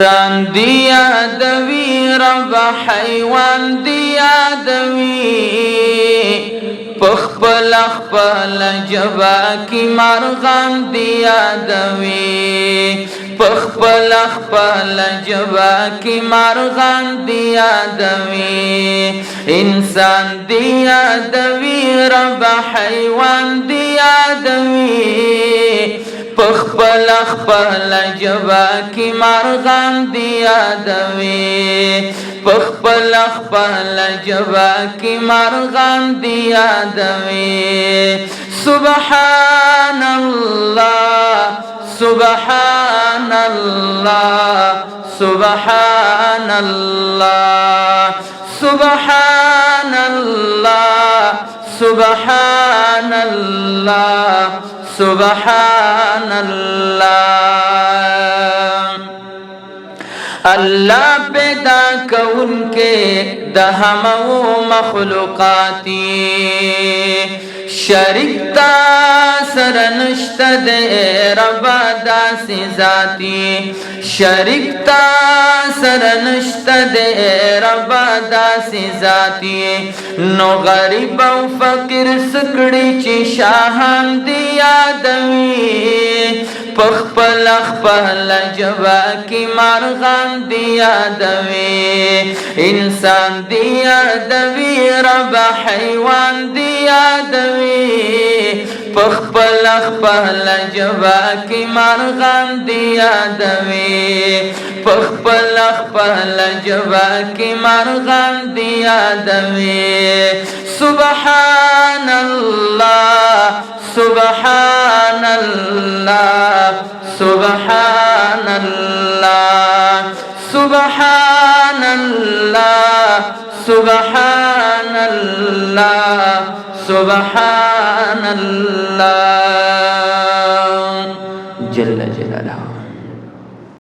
ران دی یادوی رب حیوان دی یادوی پخپل خپل جبا کی مرغان دی یادوی پخپل خپل جبا کی مرغان دی یادوی انسان دی یادوی رب حیوان دی یادوی پخپل خپل جبا کی مرغان دی یادوی پخپل خپل جبا کی مرغان دی یادوی سبحان اللہ سبحان اللہ سبحان اللہ سبحان اللہ سبحان اللہ سبحان اللہ اللہ پیدا کون کے دہمو مخلوقاتی شریک تا سرنشت دے ربا داسی ذاتی شریک تا سرنشت دے ربا داسی ذاتی نو غریب و فقیر سکڑی چی شاہان دی یادوی پخپل خپل جبا کی مرغان دی یادوی انسان دی یادوی رب حیوان دی یادوی پخپل خپل جبا کی مرغان دی یادوی پخپل خپل جبا کی مرغان دی یادوی سبحان اللہ سبحان اللہ سبحان اللہ سبحان اللہ سبحان اللہ سبحان اللہ جل جلالہ